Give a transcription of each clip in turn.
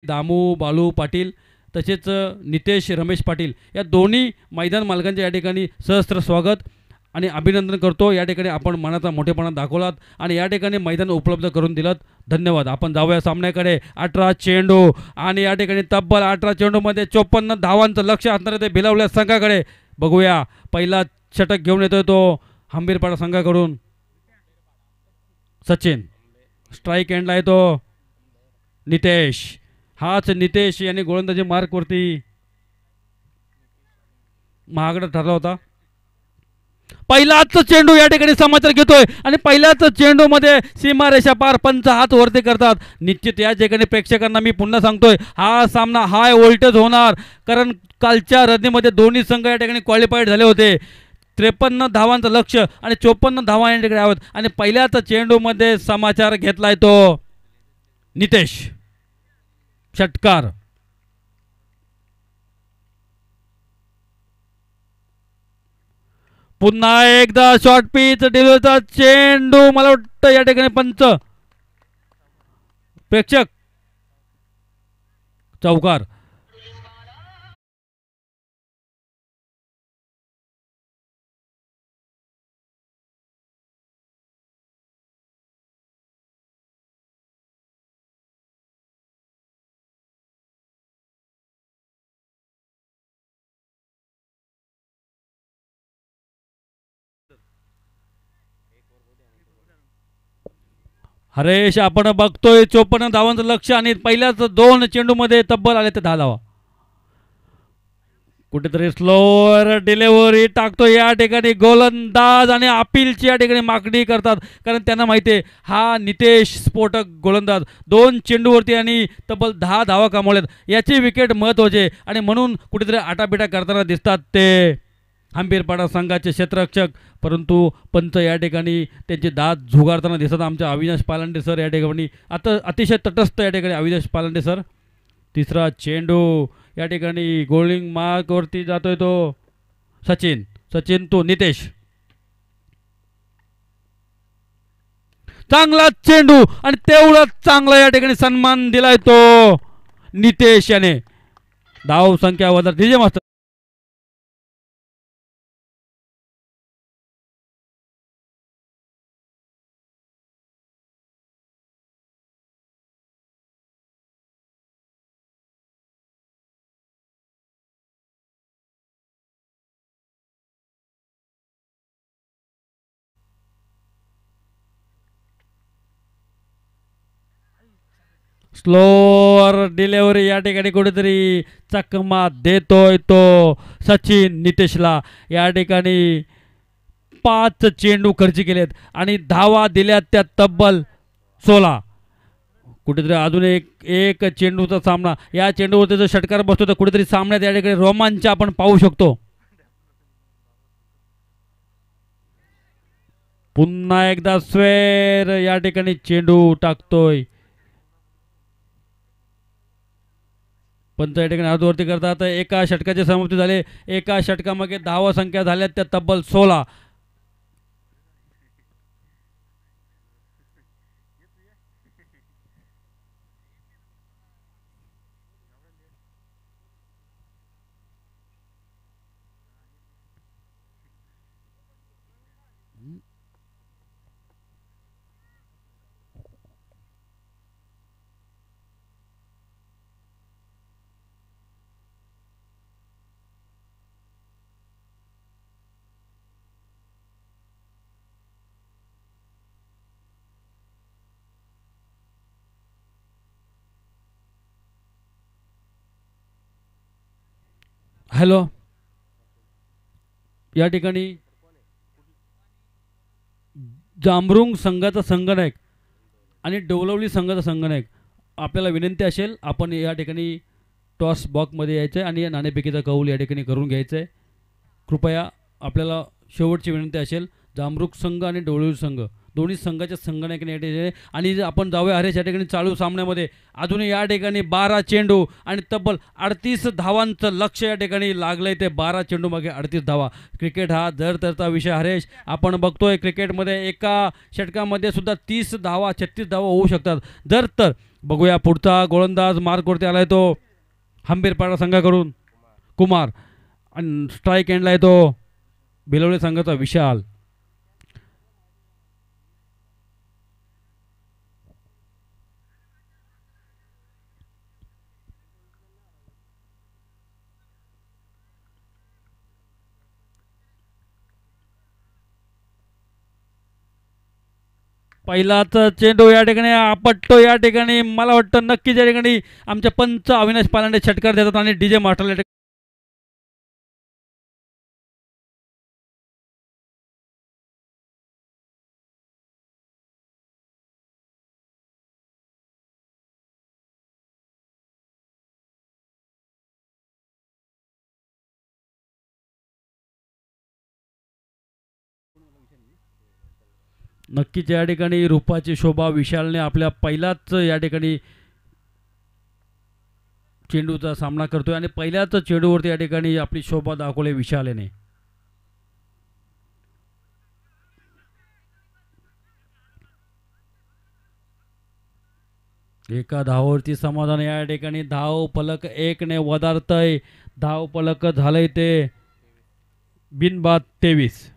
दामू बालू पाटील तसेच नितेश रमेश पाटील या दोन्ही मैदान मालकांचे या ठिकाणी सहस्त्र स्वागत आणि अभिनंदन करतो। या ठिकाणी आपण मनाचा मोठेपणा दाखवलात आणि या ठिकाणी मैदान उपलब्ध करून दिलं, धन्यवाद। आपण जाऊया सामन्याकडे। 18 चेंडू आणि या ठिकाणी तब्बल 18 चेंडूमध्ये 54 धावांचं लक्ष असणारे ते भिलवल्या संघाकडे बघूया। पहिला षटक घेऊन येतोय तो हंबीरपाडा संघाकडून सचिन, स्ट्राइक एंडला आहे तो नितेश, हाच नितेश याने गोलंदाजी मार्कवरती महागडा ठरला होता। पहिलाच चेंडू या ठिकाणी समाचार घेतोय आणि पहिल्याच चेंडू मध्ये सीमारेषा पार पंच हात वरती करतात। निश्चित या ठिकाणी प्रेक्षकांना मी पुन्हा सांगतोय हा सामना हाय व्होल्टेज होणार, कारण कालच्या रद्दीमध्ये दोन्ही संघ या ठिकाणी क्वालिफाईड झाले होते। 53 धावांचं लक्ष आणि 54 धावा या ठिकाणी आहेत आणि पहिल्याच चेंडू मध्ये समाचार घेतलाय तो नितेश षटकार। पुन्हा एकदा शॉर्ट पिच डिलिव्हरीचा चेंडू, मला वाटतं या ठिकाणी पंच प्रेक्षक चौकार। हरेश आपण बघतोय 54 धावांचं लक्ष आणि पहिल्याच 2 चेंडूमध्ये तब्बल आले ते 10 धावा। कुठेतरी स्लोअर डिलिव्हरी टाकतो या ठिकाणी गोलंदाज आणि अपीलची या ठिकाणी मागणी करतात, कारण त्यांना माहिती आहे हा नितेश स्फोटक गोलंदाज 2 चेंडूवरती आणि तब्बल 10 धावा कमावल्यात, याची विकेट महत्त्वाची आणि म्हणून कुठेतरी आटापिटा करताना दिसतात ते हंबीरपाडा संघाचे क्षेत्ररक्षक। परंतु पंच या ठिकाणी त्यांचे दात झुगारताना दिसतात आमच्या अविनाश पालांडे सर या ठिकाणी, आता अतिशय तटस्थ या ठिकाणी अविनाश पालांडे सर। तिसरा चेंडू या ठिकाणी गोलिंग मार्कवरती जातोय तो सचिन तो नितेश, चांगला चेंडू आणि तेवढाच चांगला या ठिकाणी सन्मान दिलाय तो नितेश याने। धाव संख्या वजा डीजे मास्तर स्लोअर डिलिव्हरी या ठिकाणी कुठेतरी चकमा देतोय तो सचिन नितेशला। या ठिकाणी 5 चेंडू खर्च केलेत आणि धावा दिल्यात त्या तब्बल 16। कुठेतरी अजून एक चेंडूचा सामना, या चेंडूवरती जर षटकार बसतो तर कुठेतरी सामन्यात या ठिकाणी रोमांच आपण पाहू शकतो। पुन्हा एकदा स्वेर या ठिकाणी चेंडू टाकतोय पंच या ठिकाणी हातवरती करतात। एका षटकाची समाप्ती झाली, एका षटकामध्ये धावा संख्या झाल्या त्या तब्बल 16। हॅलो, या ठिकाणी जांभरुंग संघाचा संघनायक आणि डोलवली संघाचा संघनायक, आपल्याला विनंती असेल आपण या ठिकाणी टॉस बॉक्समध्ये यायचं आहे आणि या नाणेफेकीचा कौल या ठिकाणी करून घ्यायचं आहे। कृपया आपल्याला शेवटची विनंती असेल, जांभरुंग संघ आणि डोलवली संघ दोन्ही संघाच्या संघनायकाने आणि आपण जाऊया हरेश या ठिकाणी चालू सामन्यामध्ये अजून या ठिकाणी 12 चेंडू आणि तब्बल 38 धावांचं लक्ष या ठिकाणी लागलंय ते 12 चेंडू मागे 38 धावा। क्रिकेट हा दर तरचा विषय हरेश, आपण बघतोय क्रिकेटमध्ये एका षटकामध्ये सुद्धा 30 धावा 36 धावा होऊ शकतात। जर तर बघूया पुढचा गोलंदाज मार्कवरती आलाय तो हंबीरपाडा संघाकडून कुमार आणि स्ट्राईक एंडला येतो भिलवले संघाचा विशाल. पहिलाच चेंडू या ठिकाणी आपटतो. या ठिकाणी मला वाटतं नक्कीच या ठिकाणी आमच्या पंच अविनाश पालांडे षटकार देतात आणि डीजे मास्टर नक्कीच या ठिकाणी रूपाची शोभा विशालने आपल्या पहिलाच या ठिकाणी चेंडूचा सामना करतोय आणि पहिल्याच चेंडूवरती या ठिकाणी आपली शोभा दाखवली विशालने. एका धावावरती समाधान. या ठिकाणी धाव फलक 1ने वधारतय. धाव फलक झालंय ते बिनबाद 23.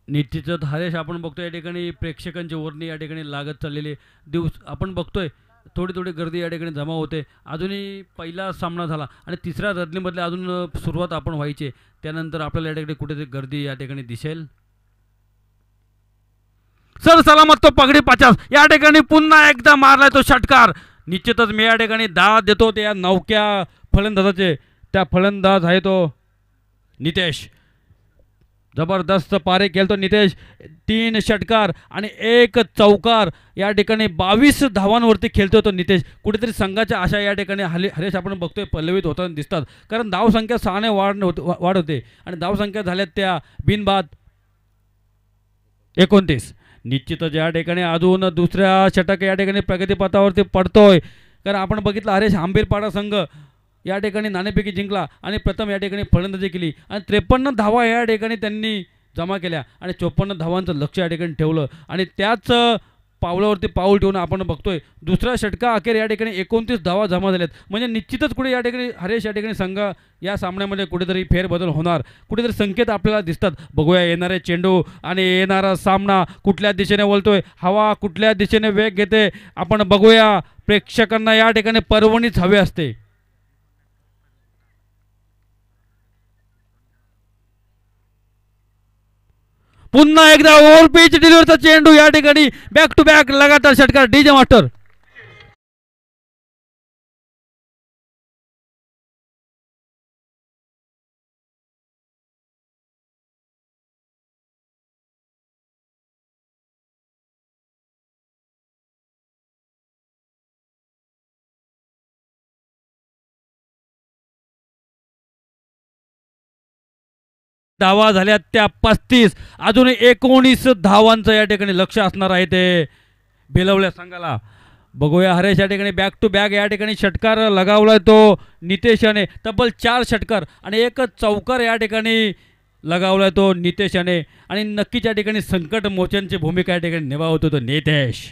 निश्चितच हरेश आपण बघतोय या ठिकाणी प्रेक्षकांची वर्णी या ठिकाणी लागत चाललेली दिवस आपण बघतोय. थोडी थोडी गर्दी या ठिकाणी जमा होते. अजूनही पहिला सामना झाला आणि तिसऱ्या रजनीमधले अजून सुरुवात आपण व्हायची. त्यानंतर आपल्याला या ठिकाणी कुठेतरी गर्दी या ठिकाणी दिसेल. सर सलामत तो पगडी 50 या ठिकाणी पुन्हा एकदा मारलाय तो षटकार. निश्चितच मी या ठिकाणी दाद देतो त्या नौक्या फलंदाजाचे. त्या फलंदाज आहे तो नितेश. जबरदस्त पारे खेळतो नितेश. 3 षटकार आणि 1 चौकार या ठिकाणी 22 धावांवरती खेळतो तो नितेश. कुठेतरी संघाच्या आशा या ठिकाणी हरेश आपण बघतोय पल्लवित होताना दिसतात. कारण धावसंख्या 6ने वाढ होते आणि धावसंख्या झाल्यात त्या बिनबाद 29. निश्चितच या ठिकाणी अजून दुसऱ्या षटक या ठिकाणी प्रगतीपथावरती पडतोय. कारण आपण बघितलं हरेश आंबेरपाडा संघ या ठिकाणी नाणेफेकी जिंकला आणि प्रथम या ठिकाणी फलंदाजी केली आणि 53 धावा या ठिकाणी त्यांनी जमा केल्या आणि 54 धावांचं लक्ष या ठिकाणी ठेवलं आणि त्याच पावलावरती पाऊल ठेवून आपण बघतोय दुसऱ्या षटका अखेर या ठिकाणी 29 धावा जमा झाल्यात. म्हणजे निश्चितच कुठे या ठिकाणी हरेश या ठिकाणी संघ या सामन्यामध्ये कुठेतरी फेरबदल होणार. कुठेतरी संकेत आपल्याला दिसतात. बघूया येणारे चेंडू आणि येणारा सामना कुठल्या दिशेने वळतोय. हवा कुठल्या दिशेने वेग घेते आपण बघूया. प्रेक्षकांना या ठिकाणी पर्वणीच हवे असते. पुन्हा एकदा ओव्हर पिच डिलिव्हरचा चेंडू या ठिकाणी बॅक टू बॅक लगातार षटकार डीजे मास्टर. धावा झाल्या त्या 35. अजून 19 धावांचं या ठिकाणी लक्ष असणार आहे ते भिलवल्या संघाला. बघूया हरेश या ठिकाणी बॅक टू बॅक या ठिकाणी षटकार लगावलाय तो नितेशाने. तब्बल 4 षटकार आणि 1 चौकार या ठिकाणी लगावलाय तो नितेशाने आणि नक्कीच या ठिकाणी संकट मोचनची भूमिका या ठिकाणी निभावतो तो नितेश.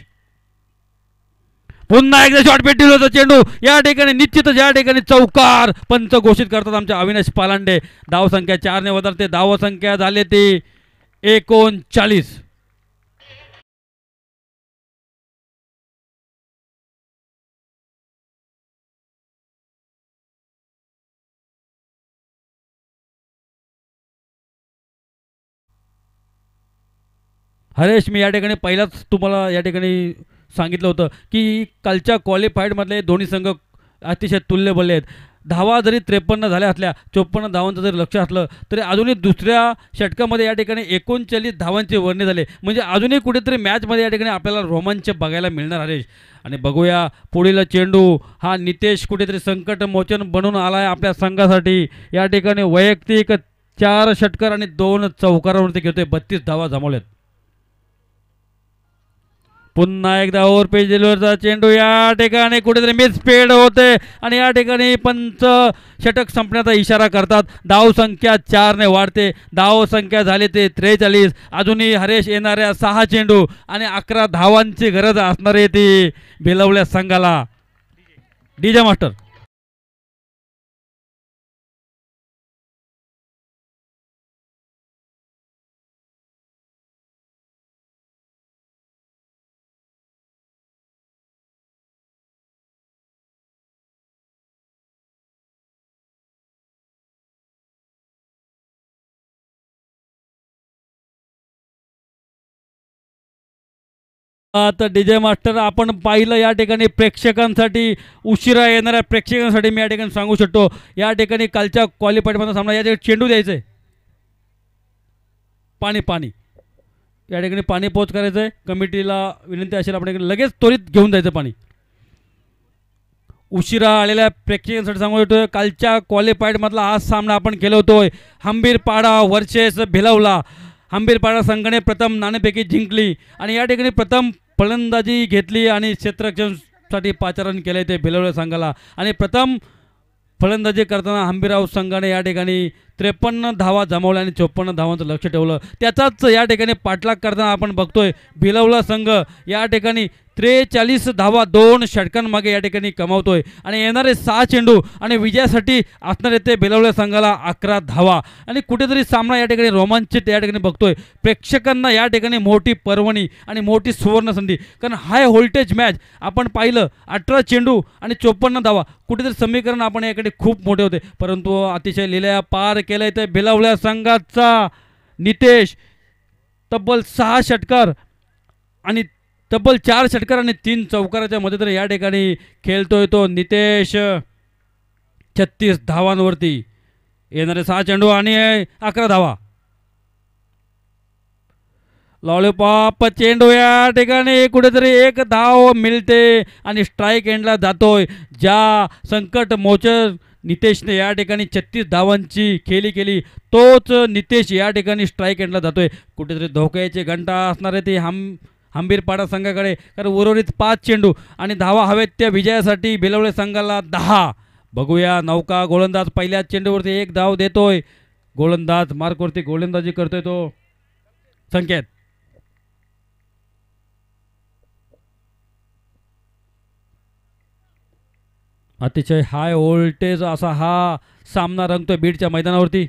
पुन्हा एकदा शॉर्टपेट दिलं होतं चेंडू या ठिकाणी निश्चितच या ठिकाणी चौकार पंच घोषित करतात आमचे अविनाश पालांडे. धावसंख्या 4ने वधारते. धावसंख्या झाली ती 39. हरेश मी या ठिकाणी पहिलाच तुम्हाला या ठिकाणी सांगितलं होतं की कालच्या क्वालिफाईडमधले दोन्ही संघ अतिशय तुल्यबळ आहेत. धावा जरी 53 झाल्या असल्या 54 धावांचं जरी लक्ष असलं तरी अजूनही दुसऱ्या षटकामध्ये या ठिकाणी 39 धावांचे वर्णे झाले. म्हणजे अजूनही कुठेतरी मॅचमध्ये या ठिकाणी आपल्याला रोमांच बघायला मिळणार हरेश. आणि बघूया पुढील चेंडू हा नितेश कुठेतरी संकट मोचन बनून आला आहे आपल्या संघासाठी. या ठिकाणी वैयक्तिक 4 षटकार आणि 2 चौकारावरती घेतोय. 32 धावा जमवल्यात. पुन्हा एकदा ओव्हर पेज डिलिव्हरचा चेंडू या ठिकाणी कुठेतरी मिसफील्ड होते आणि या ठिकाणी पंच षटक संपण्याचा इशारा करतात. धाव संख्या 4ने वाढते. धाव संख्या झाली ते 43. अजूनही हरेश येणाऱ्या 6 चेंडू आणि 11 धावांची गरज असणार आहे ती भिलवल्या संघाला. डीजे मास्टर तर डीजे मास्टर आपण पाहिलं या ठिकाणी प्रेक्षकांसाठी उशिरा येणाऱ्या प्रेक्षकांसाठी मी या ठिकाणी सांगू शकतो या ठिकाणी कालच्या क्वालिफायरमधला सामना या ठिकाणी चेंडू द्यायचं आहे. पाणी या ठिकाणी पाणी पोच करायचं आहे. कमिटीला विनंती असेल आपण लगेच त्वरित घेऊन जायचं पाणी. उशिरा आलेल्या प्रेक्षकांसाठी सांगू शकतो कालच्या क्वालिफायरमधला हा सामना आपण केला होतोय हंबीरपाडा वर्सेस भिलवला. हंबीरपाडा संघाने प्रथम नाणेफेकी जिंकली आणि या ठिकाणी प्रथम फलंदाजी घेतली आणि क्षेत्ररक्षणासाठी पाचारण केले ते भिलवल्या संघाला आणि प्रथम फलंदाजी करताना हंबीरराव संघाने या ठिकाणी 53 धावा जमवल्या आणि 54 धावांचं लक्ष ठेवलं. त्याचाच या ठिकाणी पाठलाग करताना आपण बघतोय भिलवला संघ या ठिकाणी 43 धावा 2 षटकांमागे या ठिकाणी कमावतोय आणि येणारे 6 चेंडू आणि विजयासाठी असणारे ते भिलवल्या संघाला 11 धावा आणि कुठेतरी सामना या ठिकाणी रोमांचित या ठिकाणी बघतोय. प्रेक्षकांना या ठिकाणी मोठी पर्वणी आणि मोठी सुवर्ण संधी कारण हाय व्होल्टेज मॅच आपण पाहिलं 18 चेंडू आणि 54 धावा कुठेतरी समीकरण आपण याकडे खूप मोठे होते परंतु अतिशय लिलया पार केलंय ते भिलवल्या संघाचा नितेश. तब्बल 6 षटकार आणि तब्बल 4 षटकार आणि 3 चौकाराच्या मध्ये तर या ठिकाणी खेळतोय तो नितेश. 36 धावांवरती येणारे 6 चेंडू आणि 11 धावा. लॉलीपॉप चेंडू या ठिकाणी कुठेतरी 1 धाव मिळते आणि स्ट्राईक एंडला जातोय. ज्या संकट मोचर नितेशने या ठिकाणी 36 धावांची खेळी केली तोच नितेश या ठिकाणी स्ट्राईक एंडला जातोय. कुठेतरी धोक्याची घंटा असणार आहे ती हंबीरपाडा संघाकडे कारण उर्वरित 5 चेंडू आणि धावा हवेत त्या विजयासाठी भिलवले संघाला 10. बघूया नौका गोलंदाज पहिल्या चेंडूवरती 1 धाव देतोय. गोलंदाज मार्कवरती गोलंदाजी करतोय तो संकेत. अतिशय हाय व्होल्टेज असा हा सामना रंगतोय बीडच्या मैदानावरती.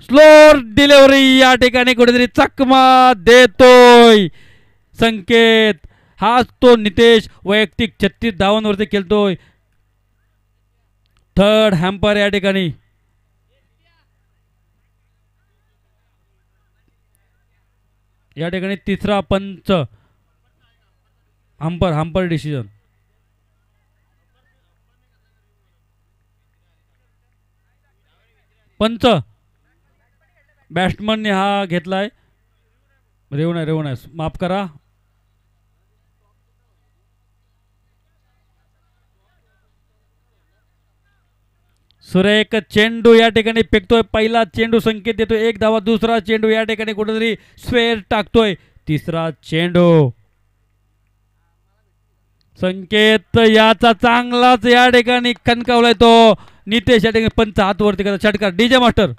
स्लोअर डिलिव्हरी या ठिकाणी कुठेतरी चकमा देतोय संकेत. हाच तो नितेश वैयक्तिक 36 धावांवरती खेळतोय. थर्ड हॅम्पर या ठिकाणी तिसरा पंच हंपर डिसिजन. पंच बॅट्समनने हा घेतलाय. रेवण आहे माफ करा. सुरेख चेंडू या ठिकाणी फेकतोय. पहिला चेंडू संकेत देतोय 1 धावा. दुसरा चेंडू या ठिकाणी कुठेतरी स्क्वेअर टाकतोय. तिसरा चेंडू संकेत याचा चांगलाच या ठिकाणी कणकावलाय तो नितेश. या ठिकाणी पंच हात वरती करतात. षटकार डीजे मास्टर.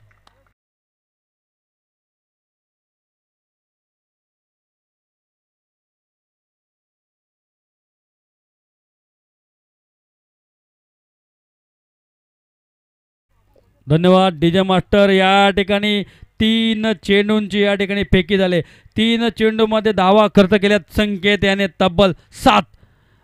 धन्यवाद डीजे मास्टर. या ठिकाणी 3 चेंडूंची या ठिकाणी फेकी झाले. 3 चेंडूमध्ये धावा खर्च केल्यात संकेत याने तब्बल 7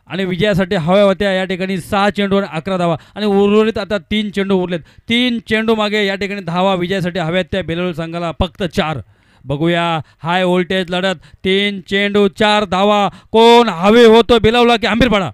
आणि विजयासाठी हव्या होत्या या ठिकाणी 6 चेंडू आणि 11 धावा आणि उर्वरित आता 3 चेंडू उरलेत. 3 चेंडू मागे या ठिकाणी धावा विजयासाठी हव्यात त्या भिलवले संघाला फक्त 4. बघूया हाय व्होल्टेज लढत. 3 चेंडू 4 धावा. कोण हवे होतो भिलवला की हंबीरपाडा.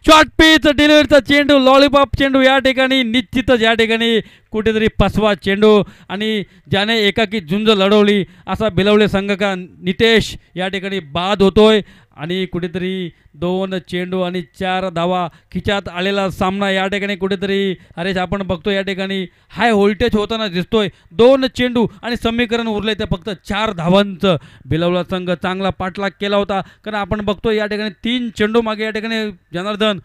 शॉर्ट पिच डिलिव्हरीचा चेंडू लॉलीपॉप चेंडू या ठिकाणी निश्चितच या ठिकाणी कुठेतरी फसवा चेंडू आणि ज्याने एकाकी झुंज लढवली असा भिलवले संघ का नितेश या ठिकाणी बाद होतोय आणि कुठेतरी 2 चेंडू आणि 4 धावा खिचात आलेला सामना या ठिकाणी कुठेतरी हरेश आपण बघतो या ठिकाणी हाय व्होल्टेज होताना दिसतोय. 2 चेंडू आणि समीकरण उरले ते फक्त 4 धावांचं. बिलवला संघ चांगला पाठलाग केला होता कारण आपण बघतो या ठिकाणी 3 चेंडू मागे या ठिकाणी जनार्दन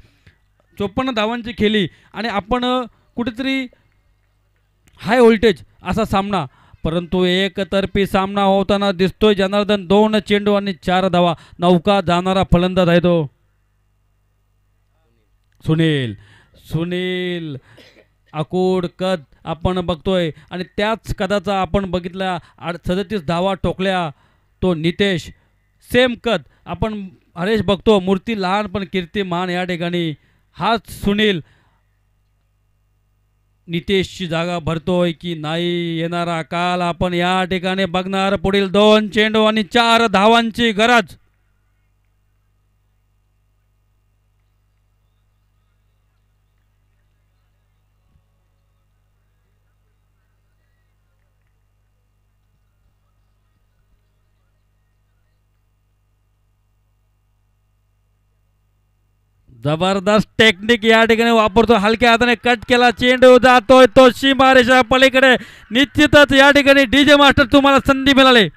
54 धावांची खेळली आणि आपण कुठेतरी हाय व्होल्टेज असा सामना, परंतु एकतर्फी सामना होताना दिसतोय जनार्दन. 2 चेंडू आणि 4 धावा. नौका जाणारा फलंदाज आहे तो सुनील. सुनील अकोड कद आपण बघतोय आणि त्याच कदाचा आपण बघितला 37 धावा ठोकल्या तो नितेश. सेम कद आपण हरेश बघतो. मूर्ती लहान पण कीर्तिमान या ठिकाणी हाच सुनील नितेशची जागा भरतोय की नाही येणारा काल आपण या ठिकाणी बघणार. पुढील 2 चेंडू आणि 4 धावांची गरज. जबरदस्त टेक्निक या ठिकाणी वापरतो. हलक्या हाताने कट केला चेंडू जातोय तो सीमारेषा पलीकडे. निश्चितच या ठिकाणी डीजे मास्टर तुम्हाला संधी मिळाली.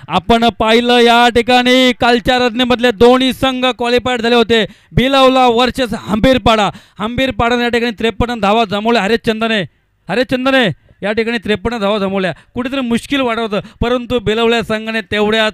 आपण पाहिलं या ठिकाणी कालच्या रचनेमधले दोन्ही संघ क्वालिफाईड झाले होते. बिलवला वर्सेस हंबीरपाडा. हंबीरपाडाने या ठिकाणी 53 धावा जमवल्या. हरेचंदने या ठिकाणी 53 धावा जमवल्या. कुठेतरी मुश्किल वाटत होतं परंतु बिलवल्या संघाने तेवढ्याच